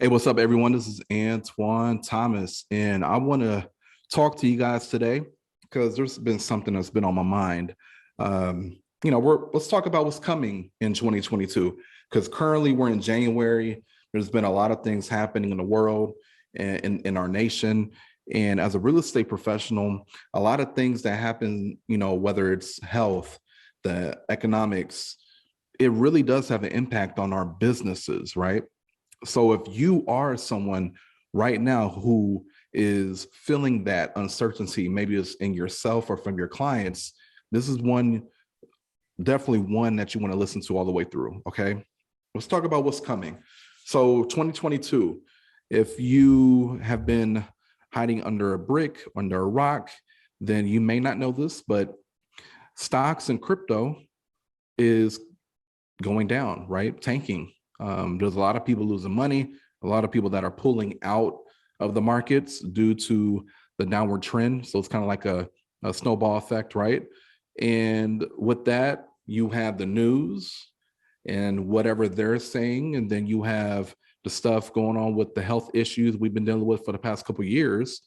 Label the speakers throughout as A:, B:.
A: Hey, what's up, everyone? This is Antoine Thomas, and I want to talk to you guys today because there's been something that's been on my mind. Let's talk about what's coming in 2022 because currently we're in January. There's been a lot of things happening in the world and in our nation. And as a real estate professional, a lot of things that happen, whether it's health, the economics, it really does have an impact on our businesses, right? So if you are someone right now who is feeling that uncertainty, maybe it's in yourself or from your clients, this is definitely one that you want to listen to all the way through. Okay. Let's talk about what's coming. So 2022, if you have been hiding under a brick, under a rock, then you may not know this, but stocks and crypto is going down, right? Tanking. There's a lot of people losing money, a lot of people that are pulling out of the markets due to the downward trend. So it's kind of like a snowball effect, right? And with that, you have the news and whatever they're saying, and then you have the stuff going on with the health issues we've been dealing with for the past couple of years.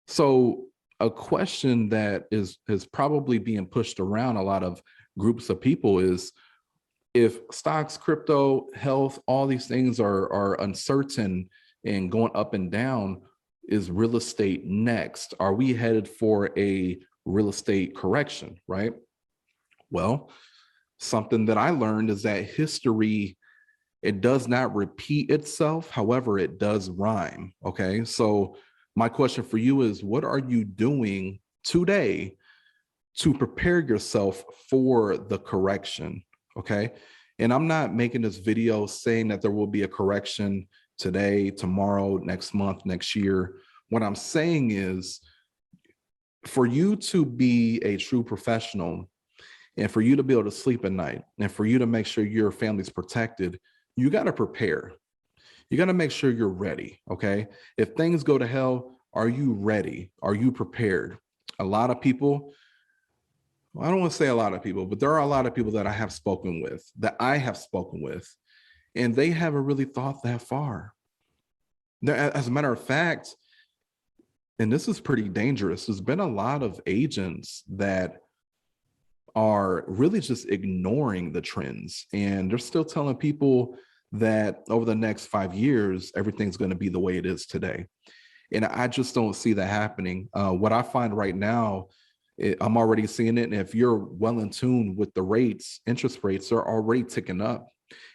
A: So a question that is probably being pushed around a lot of groups of people is, if stocks, crypto, health, all these things are uncertain and going up and down, is real estate next? Are we headed for a real estate correction, right? Well, something that I learned is that history, it does not repeat itself. However, it does rhyme, okay? So my question for you is, what are you doing today to prepare yourself for the correction? Okay. And I'm not making this video saying that there will be a correction today, tomorrow, next month, next year. What I'm saying is, for you to be a true professional and for you to be able to sleep at night and for you to make sure your family's protected, you got to prepare. You got to make sure you're ready. Okay. If things go to hell, are you ready? Are you prepared? A lot of people, I don't want to say a lot of people, but there are a lot of people that I have spoken with, and they haven't really thought that far. As a matter of fact, and this is pretty dangerous, there's been a lot of agents that are really just ignoring the trends, and they're still telling people that over the next 5 years, everything's going to be the way it is today. And I just don't see that happening. What I find right now, I'm already seeing it. And if you're well in tune with the rates, interest rates are already ticking up,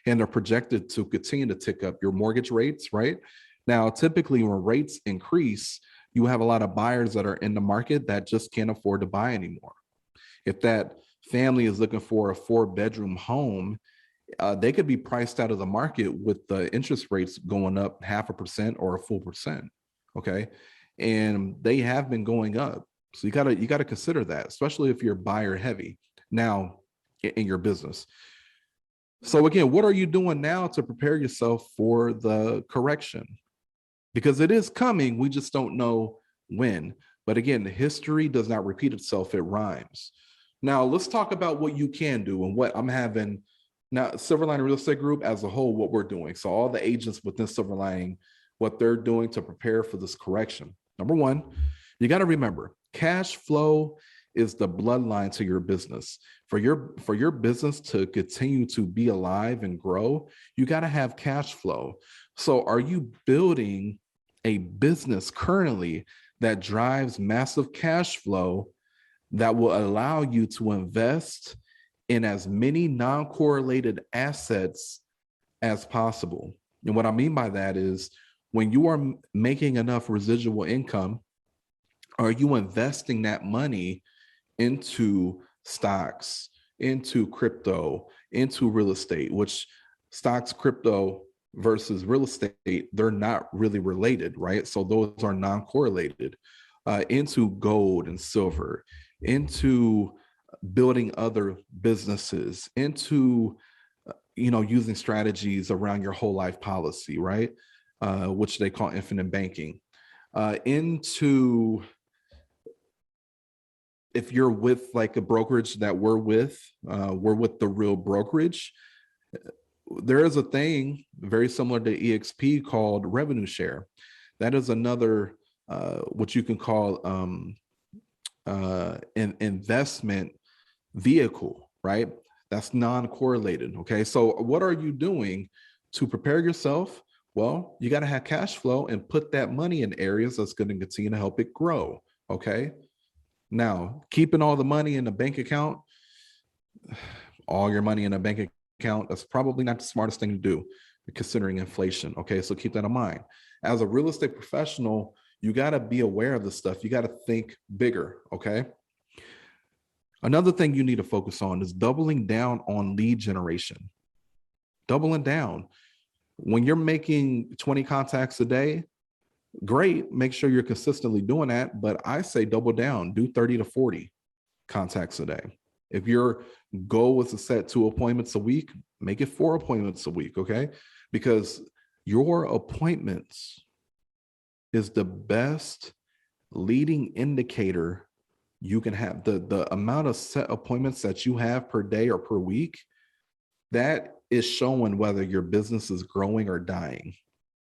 A: and they're projected to continue to tick up. Your mortgage rates, right? Now, typically when rates increase, you have a lot of buyers that are in the market that just can't afford to buy anymore. If that family is looking for a 4-bedroom home, they could be priced out of the market with the interest rates going up 0.5% or a full percent. Okay. And they have been going up. So you gotta consider that, especially if you're buyer heavy now in your business. So again, what are you doing now to prepare yourself for the correction? Because it is coming, we just don't know when. But again, the history does not repeat itself, it rhymes. Now let's talk about what you can do and what I'm having now. Silver Lining Real Estate Group as a whole, what we're doing. So all the agents within Silver Lining, what they're doing to prepare for this correction. Number one, you got to remember, cash flow is the bloodline to your business. For your business to continue to be alive and grow, you got to have cash flow. So are you building a business currently that drives massive cash flow that will allow you to invest in as many non-correlated assets as possible? And what I mean by that is, when you are making enough residual income, are you investing that money into stocks, into crypto, into real estate? Which stocks, crypto versus real estate, they're not really related, right? So those are non-correlated. Into gold and silver, into building other businesses, into using strategies around your whole life policy, right? Which they call infinite banking. Into, if you're with like a brokerage that we're with the Real Brokerage, there is a thing very similar to EXP, called revenue share. That is another what you can call an investment vehicle, right? That's non-correlated. Okay, so what are you doing to prepare yourself? Well, you got to have cash flow and put that money in areas that's going to continue to help it grow. Okay, now keeping all the money in a bank account, all your money in a bank account, that's probably not the smartest thing to do considering inflation. Okay, so keep that in mind. As a real estate professional, you got to be aware of this stuff. You got to think bigger. Okay, another thing you need to focus on is doubling down on lead generation. Doubling down. When you're making 20 contacts a day, great, make sure you're consistently doing that, but I say double down, do 30 to 40 contacts a day. If your goal was to set 2 appointments a week, make it 4 appointments a week, okay? Because your appointments is the best leading indicator you can have. The amount of set appointments that you have per day or per week, that is showing whether your business is growing or dying,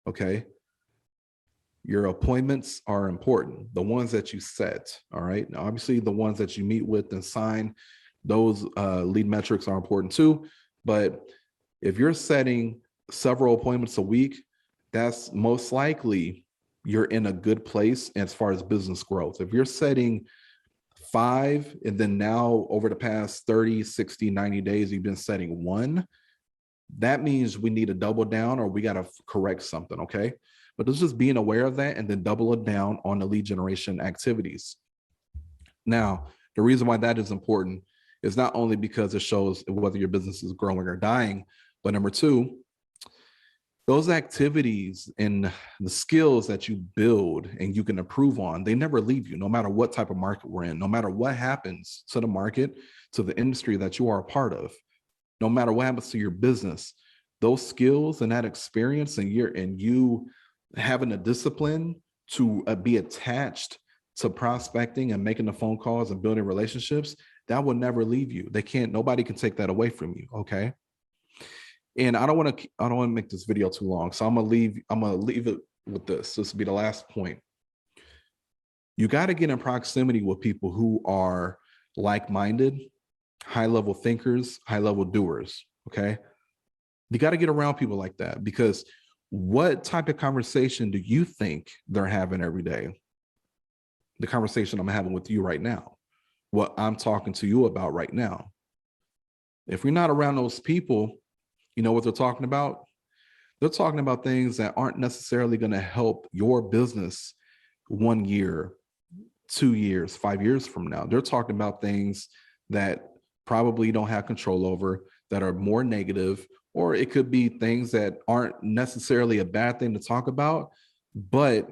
A: okay? Your appointments are important, the ones that you set, all right? Now, obviously, the ones that you meet with and sign, those lead metrics are important too, but if you're setting several appointments a week, that's most likely you're in a good place as far as business growth. If you're setting 5 and then now over the past 30, 60, 90 days, you've been setting 1, that means we need to double down or we got to correct something, okay? But it's just being aware of that and then double it down on the lead generation activities. Now, the reason why that is important is not only because it shows whether your business is growing or dying, but number 2, those activities and the skills that you build and you can improve on, they never leave you, no matter what type of market we're in, no matter what happens to the market, to the industry that you are a part of. No matter what happens to your business, those skills and that experience and you having a discipline to be attached to prospecting and making the phone calls and building relationships, that will never leave you. Nobody can take that away from you. Okay. And I don't want to make this video too long. So I'm gonna leave it with this. This will be the last point. You got to get in proximity with people who are like-minded, high-level thinkers, high-level doers, okay? You got to get around people like that, because what type of conversation do you think they're having every day? The conversation I'm having with you right now, what I'm talking to you about right now. If you're not around those people, you know what they're talking about? They're talking about things that aren't necessarily going to help your business 1 year, 2 years, 5 years from now. They're talking about things that probably you don't have control over, that are more negative, or it could be things that aren't necessarily a bad thing to talk about, but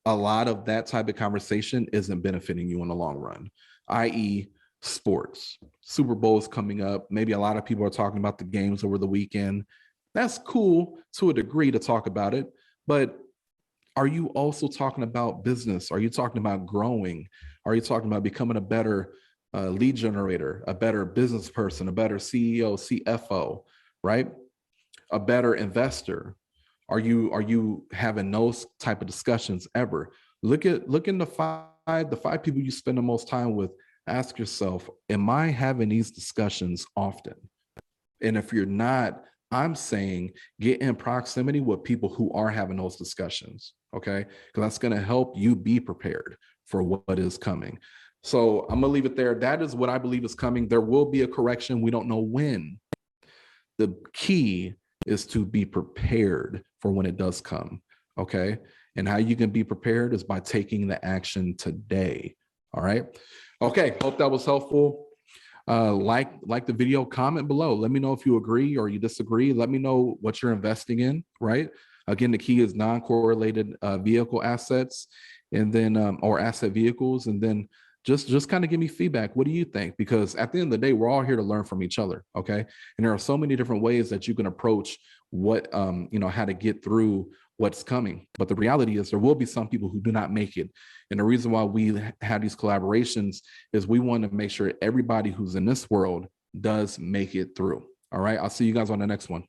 A: a lot of that type of conversation isn't benefiting you in the long run, i.e. sports. Super Bowl is coming up. Maybe a lot of people are talking about the games over the weekend. That's cool to a degree to talk about it, but are you also talking about business? Are you talking about growing? Are you talking about becoming a better lead generator, a better business person, a better CEO, CFO, right? A better investor? Are you having those type of discussions ever? Look in the five people you spend the most time with. Ask yourself, am I having these discussions often? And if you're not, I'm saying get in proximity with people who are having those discussions, okay? Because that's going to help you be prepared for what is coming. So I'm going to leave it there. That is what I believe is coming. There will be a correction. We don't know when. The key is to be prepared for when it does come, okay? And how you can be prepared is by taking the action today, all right? Okay, hope that was helpful. Like the video, comment below. Let me know if you agree or you disagree. Let me know what you're investing in, right? Again, the key is non-correlated vehicle assets, and then or asset vehicles, and then just kind of give me feedback. What do you think? Because at the end of the day, we're all here to learn from each other, okay? And there are so many different ways that you can approach what how to get through what's coming. But the reality is there will be some people who do not make it. And the reason why we have these collaborations is we want to make sure everybody who's in this world does make it through. All right, I'll see you guys on the next one.